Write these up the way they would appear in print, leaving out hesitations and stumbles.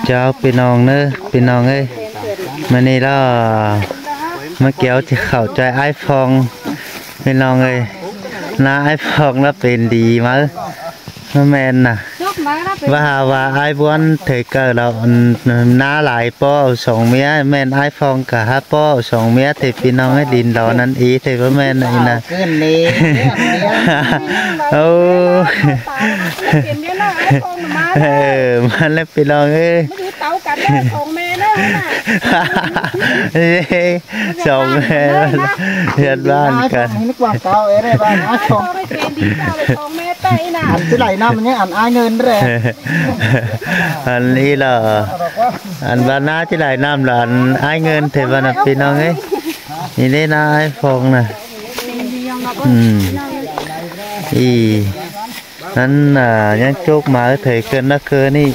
เจ้าพี่น้องเนอะพี่น้องเอ้ยมื่อนี้เรามาเกี่ยวจะเข้าใจไอฟองพี่น้องเอ้ยน้าไอฟองแล้วเป็นดีมั้ยแม่นน่ะว่าไอ้บ้วนเถกเกิดเราน้าหลายป้อสองเมียแม่นไอ้ฟองกับฮัป้อสองเมียเถพี่น้องให้ดินเรานั้นอีเถว่าแม่นไหนนะโอ้มันแล้วพี่น้องเอ้ยสองแม่เรียนบ้านกันอันที่ไหลน้ำมันเนี่ยอันอ้ายเงินเลยอันนี้ล่ะอันบ้านน้าที่ไหลน้ำล่ะอันอ้ายเงินเทวันพี่น้องเอ้ยนี่ได้น้าไอ้ฟองน่ะอีนั่นยังโจกมาเถยเกินนักเกินนี่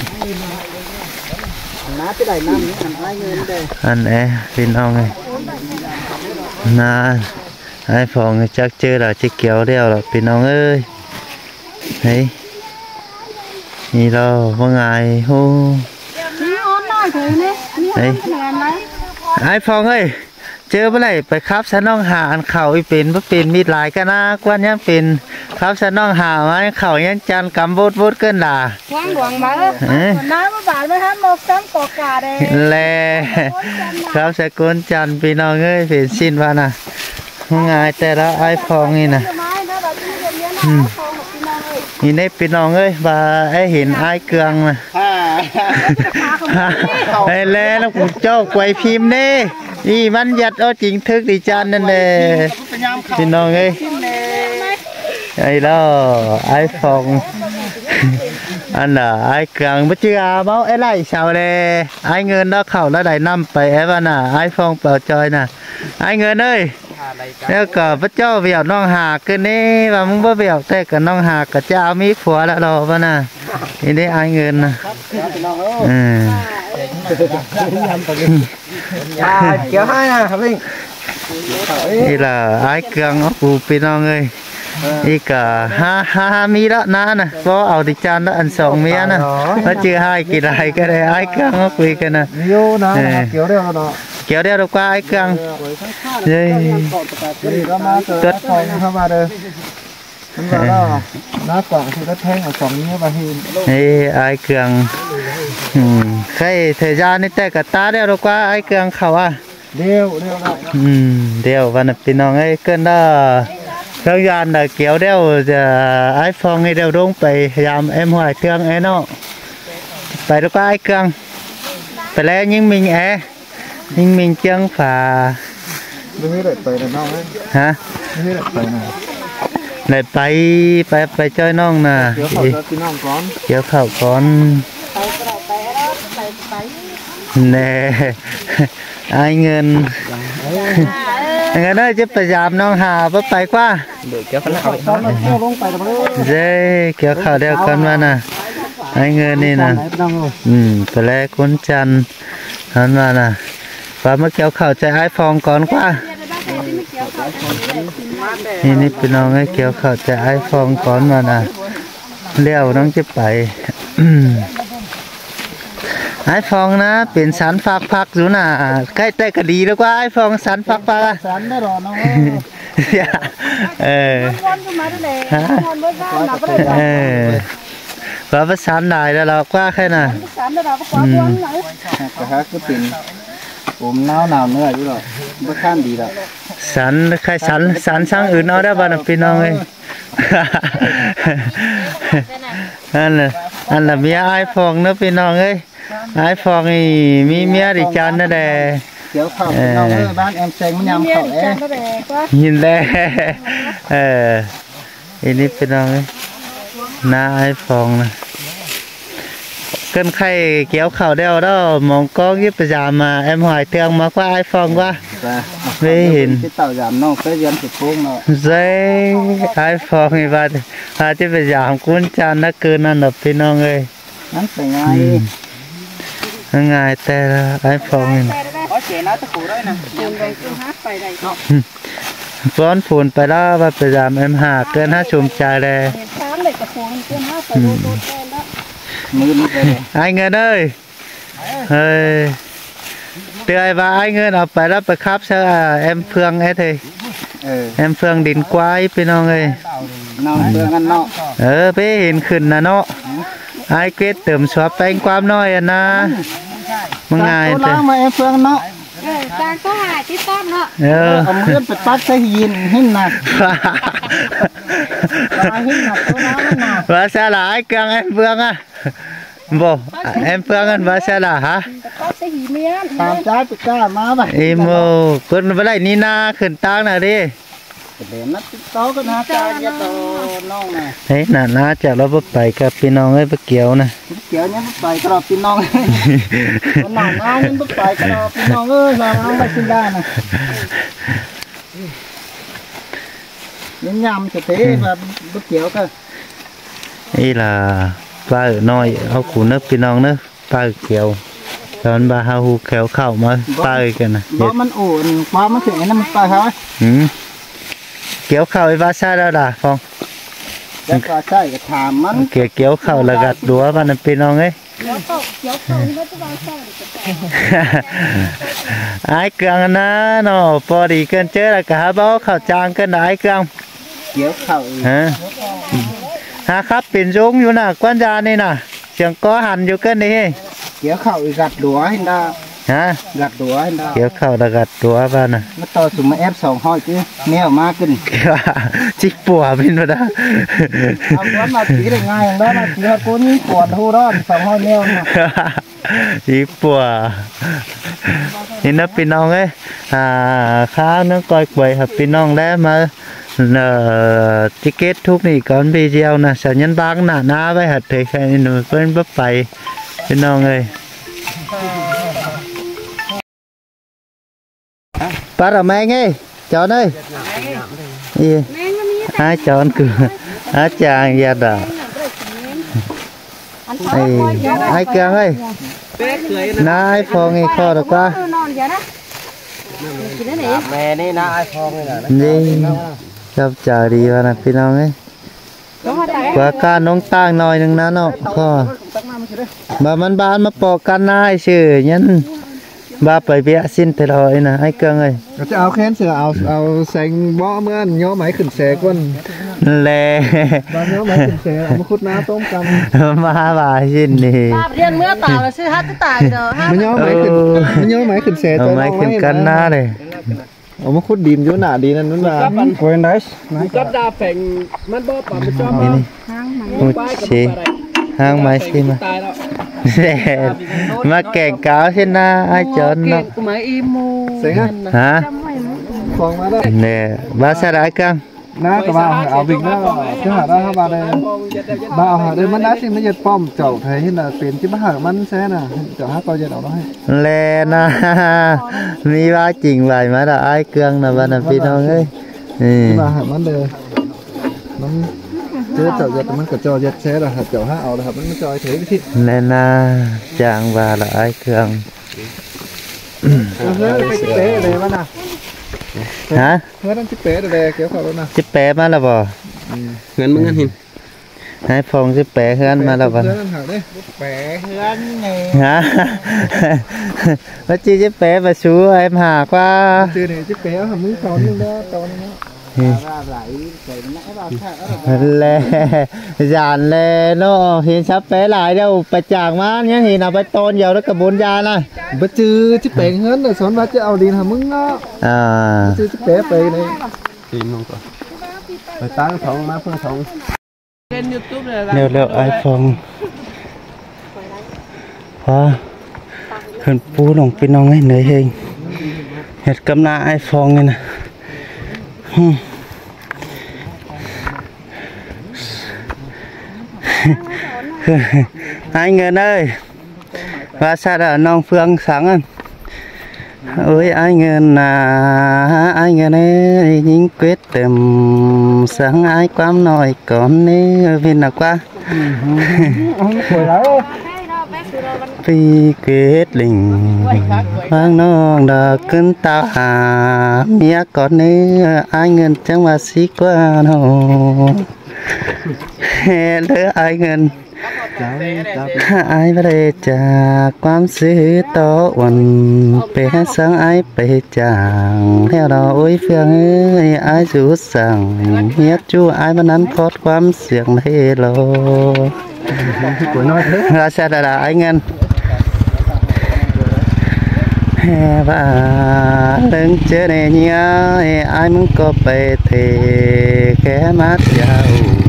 น้าที่ไหลน้ำนี่อันอ้ายเงินเลยอันพี่น้องเอ้ยน้าไอ้ฟองจักเจอเราจะเกี่ยวเดียวหรอพี่น้องเอ้ยเฮ้ยนี่เราว่าไงโหเฮ้ยไอ้ฟองเอ้ยเจอเมื่อไหร่ไปครับฉันน้องหาอันเข่าอีเป็นว่าเป็นมีหลายกันนะกวนยังเป็นครับฉันน้องหาไว้เข่ายังจันกำบูดเกินด่าว่างหลวงมาน้ำมาบาดไหมฮะหมกซ้ำกอกกาเด้แลครับสกุลจันพี่น้องเอ้ยเป็นสิ้นว่านะว่าไงแต่ละไอ้ฟองนี่นะนี่ในพี่น้องเอ้ยว่าไอ้เห็นไอ้เกลืองนะไอ้แล่แล้วผมเจ้าไกวพิมพ์นี่นี่มันยัดเอาจริงทึกดิจันนั่นเลยพี่น้องเอ้ยไอ้แล้วไอ้ฟองอันน่ะไอ้เกลืองไม่เชื่อเมาไอ้ไรชาวเลยไอ้เงินแล้วเข่าแล้วได้น้ำไปไอ้บ้าน่ะไอ้ฟองเปล่าจอยน่ะไอ้เงินเอ้ยแล้วก็พระเจ้าเบียดน้องหากกันนี่ว่ามึงบ่เบียดแต่กับน้องหากกับเจ้ามีผัวแล้วรอป่ะน่ะนี่ได้ไอ้เงินนะเกี่ยวให้นะครับพี่นี่ล่ะไอ้เกลืองกูพี่น้องเอ้ยอีกห้ามีละน้าน่ะก็เอาดิจานละอันสองเมียน่ะแล้วเจอให้กี่ไรก็ได้ไอ้เกลืองคุยกันนะโยนะเกี่ยวเดียวเนาะเกี่ยวเดียวกว่าไอ้เกลืองเฮ้ยก็มาเกิดฟองเข้ามาเลยมันว่าน้ากว่าที่รถแท่งเอาสองนี้มาหินเฮ้ยไอ้เกลืองใครเทจานี่แต่กับตาเดียวกว่าไอ้เกลืองเขาอ่ะเดียวเดียววันนั้นพี่น้องไอ้เกินได้ทั้งยานเกี่ยวเดียวจะไอ้ฟองให้เดียวลงไปยามเอ็มหอยเครื่องเนาะไปแล้วก็ไอ้เครื่องไปแล้วยิ่งมิงยิ่งมิงเชียงฝาไม่ได้ไปนะน้องฮะไม่ได้ไปนะไหนไปจ้อยน้องน่ะเกี่ยวข่าวพี่น้องก่อนเกี่ยวข่าวก่อนแน่ไอ้เงินงั้นได้จะพยายามน้องหาไปกว่าเกี่ยวกันเอาลงไปเจ้เกี่ยวข่าวเดียวกันว่าน่ะไอ้เงินนี่นะไปแล้วคุณจันนั่นว่าน่ะป้ามาเกี่ยวข่าวใจไอ้ฟองก่อนกว่านี่พี่น้องให้เกี่ยวข่าวใจไอ้ฟองก่อนว่าน่ะเลี้ยวน้องจะไปไอ้ฟองนะเป็นสันฟักพักอยู่น่ะใกล้แต่ก็ดีแล้วกว่าไอ้ฟองสันฟักสันได้หรอน้องว่าภาษาไหนแล้วเรากว่าแค่น่ะก็ฮะก็เป็นผมหนาวเนื้ออยู่หรอไม่ข้ามดีหรอกสันใครสันช่างอื่นเอาได้บ้างพี่น้องเลยอันน่ะเมียไอ้ฟองนะพี่น้องเอ้ยไอ้ฟองนี่มีเมียดิจันนั่นแหละเดี๋ยวเข้าน้องบ้านแอมแซงมันยำเข้ายินแล้วอันนี้พี่น้องเอ้ยน้าไอ้ฟองนะเกินไข่เกี่ยวข่าวเดียวแล้วมองกล้องยิบประจามาแอมหอยเตียงมากว่าไอ้ฟองว่าไม่เห็นที่เต่าจามน้องก็ยันสุดโค้งเนาะใช่ไอ้ฟองนี่ว่าที่ประจามกุ้นจานนักเกินนั่นหรอพี่น้องเอ้ยนั่นเป็นไงง่ายแต่ไอ้ฟองนี่ฟ้อนฝุ่นไปแล้วว่าประจามแอมหาเกิน5 ชมใจเลย มือไปไอ้เงินเอ้ยเฮ้ยเตือนว่าไอ้เงินเอาไปแล้วไปคับซะแอมเฟืองไอ้เถยแอมเฟืองดินกวายพี่น้องเอ้ยน้องเฟืองกันเนาะไปเห็นขึ้นนะเนาะไอ้เกตเติมสวบแปลงความน้อยอ่ะนะมึงง่ายเถอะมาแอมเฟืองเนาะการก็หาที่ต้อมเนาะเอามือไปปักใส่หินให้หนักให้หนักตัวน้ำหนักว่าซะล่ะไอ้เกลืองแอมเฟืองอ่ะบ่แอมเฟืองกันว่าซะล่ะฮะตามจ้าไปก้ามาบ่อีโมเพิ่นบ่ได้นี่นาขึ้นตางน่ะดิเดี๋ยวนัดโตกันหาจ้าจะโตน้องน่ะเฮ้ยน่าจะเราบ่ไปกับพี่น้องเอ้ยบ่เกี่ยวนะเกี่ยวเนี่ยบ่ไปก็รอพี่น้องมันหนาวมันบ่ไปก็รอพี่น้องเอ้ยมาเอาไปกินได้น่ะยำๆจะเตะแบบบ่เกี่ยวก็อีล่ะปลาน้อยเอาขุนเนอะพี่น้องเนอะปลาเขียวตอนบาฮาฮูแขวเข้ามาปลากันนะบ่มันโอนความมันถึงนั้นมันปลาครับเกี่ยวเข้าไอ้บาซ่าแล้วล่ะฟองแล้วก็ใช่ก็ถามมันเกี่ยวเข้าแล้วก็ดัวมันพี่น้องเอ้ยไอ้เกลืองนะเนาะพอดีเกินเจอแล้วก็หาบ่เข้าจางกันไอ้เกลืองเกี่ยวเข้าครับเป็นยงอยู่น่ะกวนยานี่น่ะเสียงก้อหันอยู่กันนี่เกี่ยวเข้าอีกกัดดัวให้ได้กัดดัวให้ได้เกี่ยวเข้าแล้วกัดดัวบ้านน่ะมาต่อสุมาแอป2ห้อยคือแนวมาขึ้นจิกปัวเป็นบ่ได้เอาว่ามาตีได้ง่ายอย่างนั้นมาตีฮะกูนี่ปวดหูร้อน2ห้อยแนวน่ะจิกปัวนี่นะพี่น้องเอ้ยข้าวนึกก้อยกล้วยครับพี่น้องแล้วมาติเกตทุกนี่ก่อนปีเดียวนะสัญญาณบางหน้าไว้หัดแค่นี้หนูเพิ่นบ่ไปพี่น้องเอ้ยปลาแมงไงจอนเอ้ยจอนคือจางยาดาไอ้เกลืองเอ้ยน้าไอ้ฟองไอ้ข้อดีกว่าแม่นี่นะไอ้ฟองนี่นะนี่จับจ่าดีวะนะพี่น้องเอ้ยกว่าการน้องตั้งหน่อยนึงนะเนาะก็บามันบานมาปอกกันนายชื่อยันบาไปเบียสิ้นแต่ลอยนะไอ้เกลืองเอ้ยจะเอาแค้นเสือเอาแสงบ่เมื่อนย่อไหมขึ้นแสก้นแลบางย่อไหมขึ้นแสเอามาคุดน้ำต้มกันมาบ่ายสิ้นนี่เรียนเมื่อตาแล้วซื้อฮัตตายเด้อมันย่อไหมขึ้นแสเอาไหมขึ้นกันหน้าเลยเอามาคุดดินอยู่หน้าดีนั่นนั่นว่าโวยนิสกับดาแฝงมันบ่ปะมันจอมห้างไม้สิมาแก่งกาวเช่นนะไอ้จอนเนาะไม้อีมูฮะฟองมาแล้วเนี่ยบาสระกังน้ากับบ่าวเอาบิ๊กน้าจะหาได้ครับบ่าวเลยบ่าวหาได้มันน่าสิมันจะป้อมเจ้าไทยที่น่ะเป็นที่มาหามันแซ่น่ะเจ้าหาก็จะเอาให้แลนะมีว่าจริงไหวมาละไอ้เกลืองนะบ้านพี่น้องเอ้ยนี่มาหามันเลยมันเจอเจ้าจะมันก็จอยัดแซ่ละเจ้าหาเอาละครับมันจอยเถอะที่แลนะจางว่าละไอ้เกลืองไปเตะเลยมันน่ะฮะเมื่อนั้นจิเป๋เลยเกี่ยวกับแล้วนะจิเป๋มาแล้วบ่เงินมึงเงินหินให้ฟองจิเป๋เฮือนมาแล้วบ่เงินหาได้เป๋เฮือนไงฮะว่าจิเป๋มาชูไอ้หากว่าชื่อนี่จิเป๋หามึงสอนมึงแล้วตอนนี้แลยานแลเนาะเห็นชับเป๋หลายเดี๋ยวไปจางมาเนี่ยเห็นเอาไปตอนเดียวแล้วกระบวนยานะบ่จื้อจิเป๋เฮือนน่ะสอนว่าจะเอาดินหามึงเนาะจื้อจิเป๋ไปนี่ดินมึงก่อนไปตั้งท้องมาเพื่อท้องเล่น YouTube เลยเร็วๆไอโฟนพอเพิ่นปูลงพี่น้องให้เหนื่อยเองเฮ็ดกำนาไอโฟนนี่นะไอ้เงินเอ้ยว่าซะดะน้องเฟืองสังเอ้ยไอ้เงินนะไอ้เงินเอ้ยยิงเกวดเต็มสังไอ้ความน้อยก่อนนี้วินนักว่าปีเกตลิงวางน้องดอกขึ้นตาหาเมียก่อนนี้ไอ้เงินจังว่าสิกว่าโนเด้อไอ้เงิน ai mà đâyจากความซื้อต่อวันไปให้สังไอไปจางแล้วเราโอ้ยเฟืองเอ้ยไอสูสั่งเฮียจูไอมันนั้นพอดความเสียงเฮโลราชาดาไอเงินแห่บ้าเรื่องเจอเนี่ยไอมึงก็ไปเทแค่มาเจ้า